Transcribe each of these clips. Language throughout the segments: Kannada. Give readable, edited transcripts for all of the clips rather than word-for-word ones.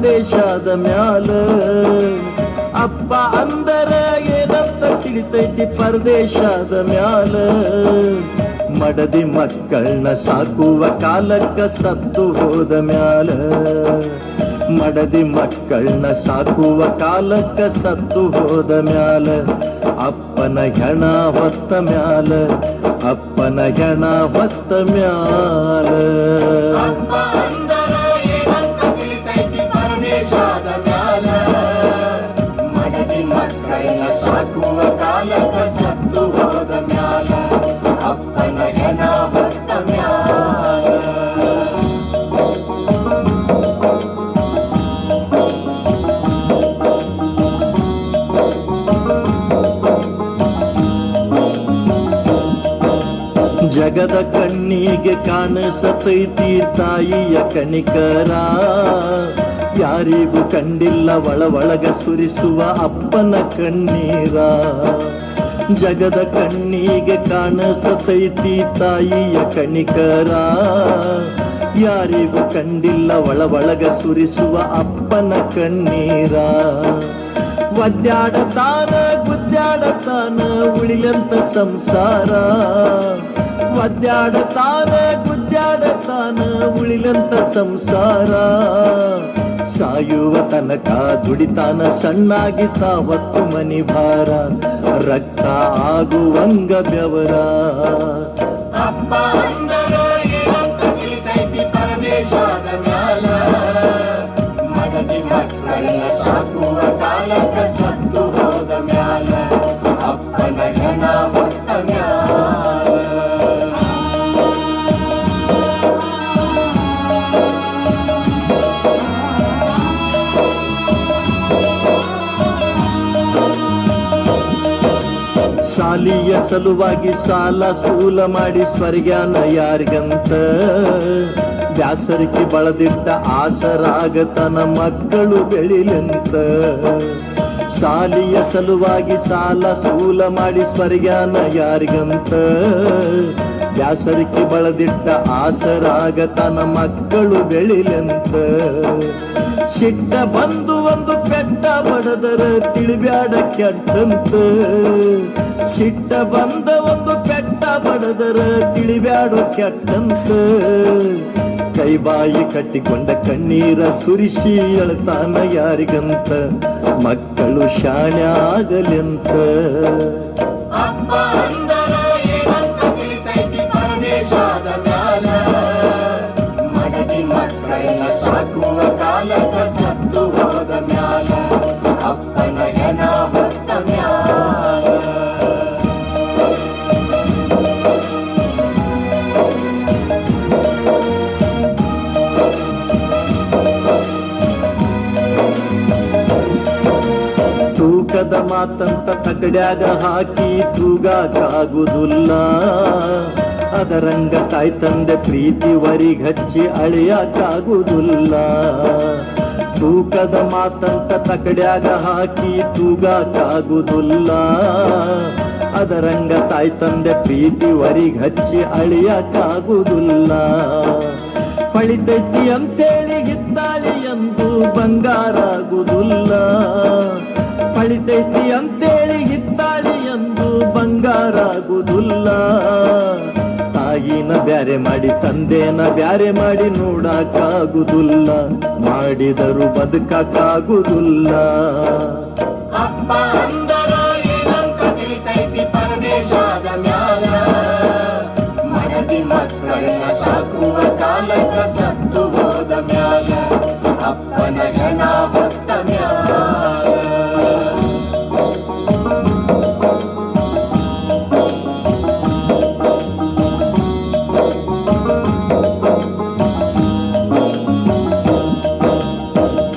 ಪರದೇಶದ ಮ್ಯಾಲ. ಅಪ್ಪ ಅಂದರ ಏನಂತ ತಿಳಿತೈತಿ ಪರದೇಶದ ಮ್ಯಾಲ. ಮಡದಿ ಮಕ್ಕಳನ್ನ ಸಾಕುವ ಕಾಲಕ್ಕ ಸತ್ತು ಹೋದ ಮ್ಯಾಲ. ಮಡದಿ ಮಕ್ಕಳನ್ನ ಸಾಕುವ ಕಾಲಕ್ಕ ಸತ್ತು ಹೋದ ಮ್ಯಾಲ. ಅಪ್ಪನ ಹೆಣ ಹೊತ್ತ ಮ್ಯಾಲ, ಅಪ್ಪನ ಹೆಣ ಹೊತ್ತ ಮ್ಯಾಲ. ಮಡದಿ ಮಕ್ಕಳನ್ನ ಸಾಕುವ ಕಾಲಕ್ಕ ಸತ್ತು ಹೋದ ಮ್ಯಾಲ. ಅಪ್ಪನ ಹೆಣ ಹೊತ್ತ ಮ್ಯಾಲ. ಜಗದ ಕಣ್ಣಿಗೆ ಕಾಣಿಸತೈತಿ ತಾಯಿಯ ಕಣಿಕರ. ಯಾರಿಗೂ ಕಂಡಿಲ್ಲ ಒಳಗ ಸುರಿಸುವ ಅಪ್ಪನ ಕಣ್ಣೀರ. ಜಗದ ಕಣ್ಣಿಗೆ ಕಾಣಿಸತೈತಿ ತಾಯಿಯ ಕಣಿಕರ. ಯಾರಿಗೂ ಕಂಡಿಲ್ಲ ಒಳಗ ಸುರಿಸುವ ಅಪ್ಪನ ಕಣ್ಣೀರ. ಒದ್ದಾಡತಾನ ಗುದ್ದಾಡತಾನ ಉಳಿಯಂತ ಸಂಸಾರ. ಒದ್ದಾಡತಾನ ಗುದ್ದಾಡತಾನ ಉಳಿಲಂತ ಸಂಸಾರ. ಸಾಯುವ ತನಕ ದುಡಿತಾನ ಸಣ್ಣಾಗಿ ತಾವತ್ತು ಮನಿ ಭಾರ. ರಕ್ತ ಆಗುವಂಗ ಬೆವರ. ಅಪ್ಪ ಅಂದರ ಏನಂತ ತಿಳಿತೈತಿ ಪರದೇಶದ ಮ್ಯಾಲ. ಮಡದಿ ಮಕ್ಕಳನ್ನ ಸಾಕುವ ಕಾಲಕ್ಕ ಸತ್ತು ಹೋದ ಮ್ಯಾಲ. ಅಪ್ಪನ ಹೆಣ ಹೊತ್ತ ಮ್ಯಾಲ. ಸಾಲಿಯ ಸಲುವಾಗಿ ಸಾಲ ಸೂಲ ಮಾಡಿ ಸ್ವರ್ಗ್ಯಾನ ಯಾರಿಗಂತ. ಬ್ಯಾಸರಿಕೆ ಬಳದಿಟ್ಟ ಆಸರಾಗತನ ಮಕ್ಕಳು ಬೆಳಿಲೆಂತ. ಸಾಲಿಯ ಸಲುವಾಗಿ ಸಾಲ ಸೂಲ ಮಾಡಿ ಸ್ವರ್ಗ್ಯಾನ ಯಾರಿಗಂತ. ಬ್ಯಾಸರಿಕೆ ಬಳದಿಟ್ಟ ಆಸರಾಗತನ ಮಕ್ಕಳು ಬೆಳಿಲೆಂತ. ಸಿಟ್ಟ ಬಂದು ಒಂದು ಪೆಟ್ಟ ಬಡದರ ತಿಳಿಬ್ಯಾಡ ಕೆಟ್ಟಂತ. ಸಿಟ್ಟ ಬಂದ ಒಂದು ಪೆಟ್ಟ ಬಡದರ ತಿಳಿಬ್ಯಾಡ ಕೆಟ್ಟಂತ. ಕೈಬಾಯಿ ಕಟ್ಟಿಕೊಂಡ ಕಣ್ಣೀರ ಸುರಿಸಿ ಅಳತಾನ ಯಾರಿಗಂತ. ಮಕ್ಕಳು ಶಾಣೆ ಆಗಲೆಂತ. ಅಪ್ಪ ಅಂದರ ಏನಂತ ತಿಳಿತೈತಿ ಪರದೇಶದ ಮ್ಯಾಲ. ಮಡದಿ ಮಕ್ಕಳನ್ನ ಸಾಕುವ ಕಾಲಕ್ಕ ಸತ್ತು ಹೋದ ಮ್ಯಾಲ. ಅಪ್ಪನ ಹೆಣ ಹೊತ್ತ ಮ್ಯಾಲ. ತೂಕದ ಮಾತಂತ ತಕಡ್ಯಾಗ ಹಾಕಿ ತೂಗಾಕಾಗುದಿಲ್ಲ. ಅದರಂಗ ತಾಯಿ ತಂದೆ ಪ್ರೀತಿ ವರಿಗಚ್ಚಿ ಅಳಿಯಾಕಾಗುದಿಲ್ಲ. ತೂಕದ ಮಾತಂತ ತಕಡ್ಯಾಗ ಹಾಕಿ ತೂಗಾಕಾಗುದಿಲ್ಲ. ಅದರಂಗ ತಾಯಿ ತಂದೆ ಪ್ರೀತಿ ವರಿಗಚ್ಚಿ ಅಳಿಯಾಕಾಗುದಿಲ್ಲ. ಪಳಿತೈತಿ ಅಂತೇಳಿ ಹಿತ್ತಾಳಿ ಎಂದು ಬಂಗಾರ ಆಗುದಿಲ್ಲ. ಪಳಿತೈತಿ ಅಂತೇಳಿ ಹಿತ್ತಾಳಿ ಎಂದು ಬಂಗಾರ ಆಗುದಿಲ್ಲ. ತಾಯಿನ ಬ್ಯಾರೆ ಮಾಡಿ ತಂದೆನ ಬ್ಯಾರೆ ಮಾಡಿ ನೋಡಕ್ಕಾಗುದಿಲ್ಲ. ಮಾಡಿದರು ಬದುಕಕ್ಕಾಗುದಿಲ್ಲ. ಅಪ್ಪ ಅಂದರ ಏನಂತ ತಿಳಿತೈತಿ ಪರದೇಶದ ಮ್ಯಾಲ. ಮಡದಿ ಮಕ್ಕಳನ್ನ ಸಾಕುವ ಕಾಲಕ್ಕ ಸತ್ತು ಹೋದ ಮ್ಯಾಲ. ಅಪ್ಪನ ಹೆಣ ಹೊತ್ತ ಮ್ಯಾಲ.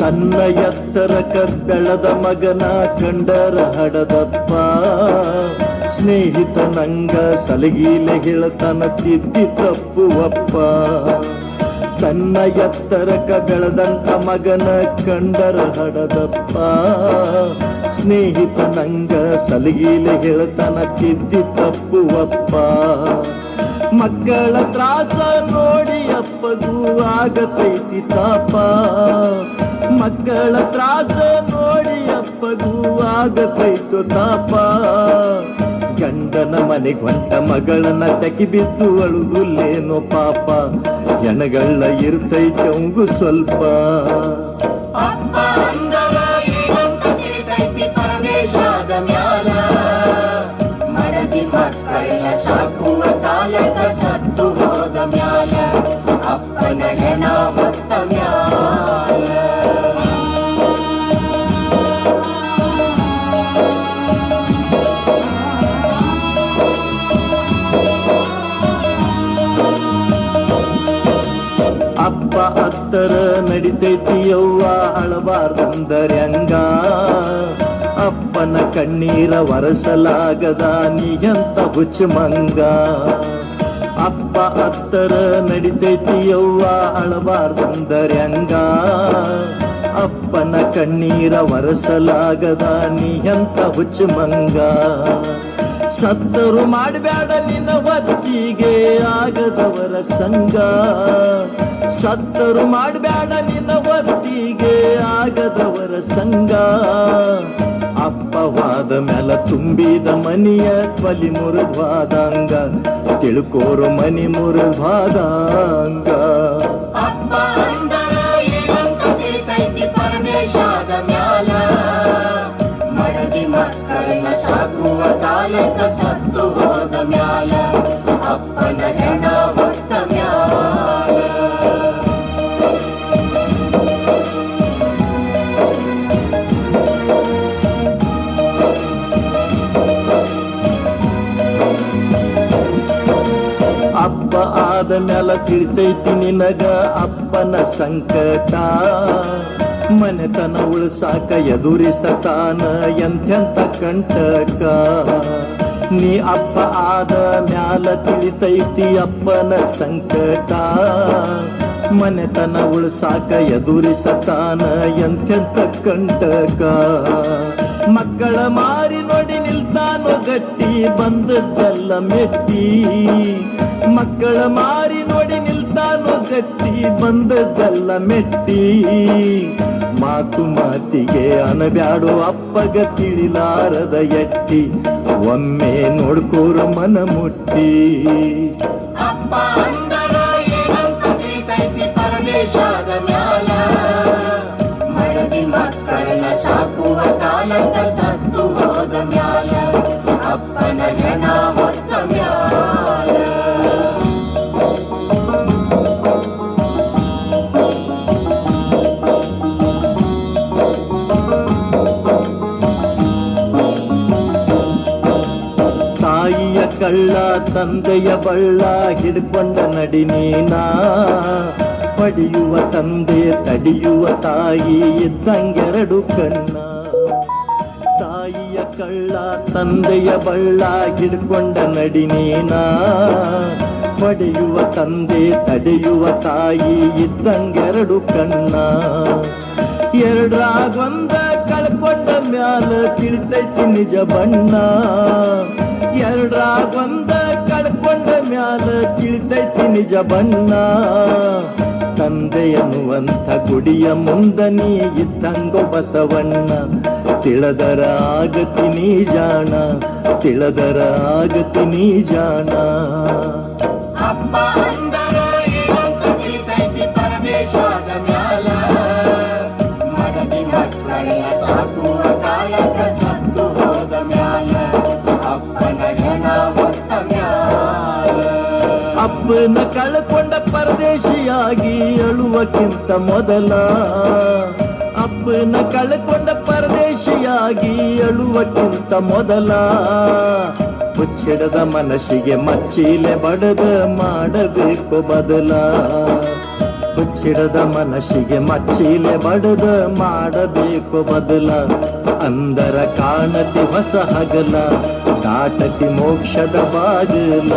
ತನ್ನ ಎತ್ತರಕ ಬೆಳೆದ ಮಗನ ಕಂಡರ ಹಡದಪ್ಪ. ಸ್ನೇಹಿತ ನಂಗ ಸಲಗೀಲೆ ಹೇಳ್ತನ ತಿದ್ದಿ ತಪ್ಪುವಪ್ಪ. ತನ್ನ ಎತ್ತರಕ ಬೆಳೆದಂತ ಮಗನ ಕಂಡರ ಹಡದಪ್ಪ. ಸ್ನೇಹಿತ ನಂಗ ಸಲಗೀಲೆ ಹೇಳ್ತನ ತಿದ್ದಿ ತಪ್ಪುವಪ್ಪ. ಮಕ್ಕಳ ತ್ರಾಸ ನೋಡಿ ಅಪ್ಪಗೂ ಆಗತೈತಿ ತಾಪ. ಮಕ್ಕಳ ತ್ರಾಸ ನೋಡಿ ಅಪ್ಪಗೂ ಆಗತೈತು ತಾಪ ಗಂಡನ ಮನೆಗೆ ಹೊಂಟ ಮಗಳನ್ನ ತೆಗಿ ಬಿದ್ದು ಅಳುದುಲ್ಲೇನೋ ಪಾಪ ಹೆಣಗಳ ಇರ್ತೈತೆ ಅವಂಗು ಸ್ವಲ್ಪ ಅಪ್ಪ ಅಂದರ ಏನಂತ ತಿಳಿತೈತಿ ಪರದೇಶದ ಮ್ಯಾಲ ಮಡದಿ ಮಕ್ಕಳನ್ನ ಸಾಕುವ ಕಾಲಕ ಸತ್ತು ಹೋದ ಮ್ಯಾಲ ಅಪ್ಪನ ಹೆಣ ಹೊತ್ತ ಮ್ಯಾಲ ಅಪ್ಪ ಅತ್ತರ ನಡಿತೈತಿ ಯವ್ವ ಅಳಬಾರ್ದಂದರೆ ಹಂಗ ಅಪ್ಪನ ಕಣ್ಣೀರ ಒರೆಸಲಾಗದ ನೀಯಂತ ಹುಚ್ಚು ಮಂಗ ಅಪ್ಪ ಅತ್ತರ ನಡಿತೈತಿ ಯವ್ವ ಅಳಬಾರ್ದಂದರೆ ಹಂಗ ಅಪ್ಪನ ಕಣ್ಣೀರ ಒರೆಸಲಾಗದ ನೀಯಂತ ಹುಚ್ಚು ಮಂಗ ಸತ್ತರು ಮಾಡಬೇಡ ನಿನ್ನ ಹೊತ್ತಿಗೆ ಆಗದವರ ಸಂಗ ಸತ್ತರು ಮಾಡಬೇಡ ನಿನ್ನ ಹೊತ್ತಿಗೆ ಆಗದವರ ಸಂಗ ಅಪ್ಪವಾದ ಮ್ಯಾಲ ತುಂಬಿದ ಮನಿಯ ತ್ವಲಿ ಮುರಿದ್ವಾದಂಗ ತಿಳ್ಕೋರು ಮನಿ ಮುರಿದ್ವಾದಂಗ ಅಪ್ಪ ಅಂದರ ಏನಂತ ತಿಳಿತೈತಿ ಪರದೇಶದ ಮ್ಯಾಲ ಮಡದಿ ಮಕ್ಕಳನ್ನ ಸಾಕುವ ಕಾಲಕ ಸತ್ತು ಹೋದ ಮ್ಯಾಲ ಅಪ್ಪನ ಹೆಣ ಹೊತ್ತ ಮ್ಯಾಲ ಅಪ್ಪ ಆದ ಮ್ಯಾಲ ತಿಳಿತೈತಿ ನಿನಗ ಅಪ್ಪನ ಸಂಕಟ ಮನೆತನ ಉಳ್ಸಾಕ ಎದುರಿಸತಾನ ಎಂತೆಂತ ಕಂಟಕ ನೀ ಅಪ್ಪ ಆದ ಮ್ಯಾಲ ತಿಳಿತೈತಿ ಅಪ್ಪನ ಸಂಕಟ ಮನೆತನ ಉಳ್ಸಾಕ ಎದುರಿಸತಾನ ಎಂತೆಂತ ಕಂಟಕ ಮಕ್ಕಳ ಮಾರಿ ನೋಡಿ ನಿಲ್ತಾನೋ ಗಟ್ಟಿ ಬಂದದ್ದಲ್ಲ ಮೆಟ್ಟಿ ಮಕ್ಕಳ ಮಾರಿ ನೋಡಿ ನಿಲ್ತಾನೋ ಗಟ್ಟಿ ಬಂದದ್ದಲ್ಲ ಮೆಟ್ಟಿ ಮಾತು ಮಾತಿಗೆ ಅನಬ್ಯಾಡೋ ಅಪ್ಪಗ ತಿಳಿಲಾರದ ಎಟ್ಟಿ ಒಮ್ಮೆ ನೋಡ್ಕೋರ ಮನ ಮುಟ್ಟಿ ಅಪ್ಪ ಅಂದರ ಏನಂತ ತಿಳಿತೈತಿ ಪರದೇಶದ ಮ್ಯಾಲ ಮಡದಿ ಮಕ್ಕಳನ್ನ ಸಾಕುವ ಕಾಲಕ ಸತ್ತು ಹೋದ ಮ್ಯಾಲ ಅಪ್ಪನ ಹೆಣ ಹೊತ್ತ ಮ್ಯಾಲ ತಾಯಿಯ ಕಳ್ಳ ತಂದೆಯ ಬಳ್ಳ ಹಿಡ್ಕೊಂಡ ನಡಿ ನೀನಾ ಪಡೆಯುವ ತಂದೆ ತಡಿಯುವ ತಾಯಿ ಇದ್ದಂಗೆರಡು ಕಣ್ಣ ತಾಯಿಯ ಕಳ್ಳ ತಂದೆಯ ಬಳ್ಳ ಹಿಡ್ಕೊಂಡ ನಡಿ ನೀನಾ ಪಡೆಯುವ ತಂದೆ ತಡೆಯುವ ತಾಯಿ ಇದ್ದಂಗೆರಡು ಕಣ್ಣ ಎರಡ್ರಾಗೊಂದ ಕಳ್ಕೊಂಡ ಮ್ಯಾಲ ತಿಳಿತೈತಿ ನಿಜ ಬಣ್ಣ ಎರಡ್ರಾಗೊಂದ ಕಳ್ಕೊಂಡ ಮ್ಯಾಲ ತಿಳಿತೈತಿ ನಿಜ ಬಣ್ಣ ತಂದೆ ಎನ್ನುವಂಥ ಗುಡಿಯ ಮುಂದ ನೀ ಇದ್ದಂಗೋ ಬಸವಣ್ಣ ತಿಳದರ ಆಗತಿ ನೀ ಜಾಣ ತಿಳದರ ಆಗತಿ ನೀ ಜಾಣ ಅಪ್ಪ ಅಂದರ ಏನಂತ ತಿಳಿತೈತಿ ಪರದೇಶದ ಮ್ಯಾಲ ಮಡದಿ ಮಕ್ಕಳನ್ನ ಸಾಕುವ ಕಾಲಕ ಸತ್ತು ಹೋದ ಮ್ಯಾಲ ಅಪ್ಪನ ಹೆಣ ಹೊತ್ತ ಮ್ಯಾಲ ಅಪ್ಪನ ಕಳ್ಕೊಂಡ ಪರದೇಶಿಯಾಗಿ ಅಳುವಕ್ಕಿಂತ ಮೊದಲ ಅಪ್ಪನ ಕಳ್ಕೊಂಡ ಪರದೇಶಿಯಾಗಿ ಅಳುವಕ್ಕಿಂತ ಮೊದಲ ಮುಚ್ಚಿಡದ ಮನಸ್ಸಿಗೆ ಮಚ್ಚಿಲೆ ಬಡದ ಮಾಡಬೇಕು ಬದಲ ಮುಚ್ಚಿಡದ ಮನಸ್ಸಿಗೆ ಮಚ್ಚಿಲೆ ಬಡದ ಮಾಡಬೇಕು ಬದಲ ಅಂದರ ಕಾಣತಿ ಹೊಸ ಹಗಲ ದಾಟತಿ ಮೋಕ್ಷದ ಬಾಗಿಲ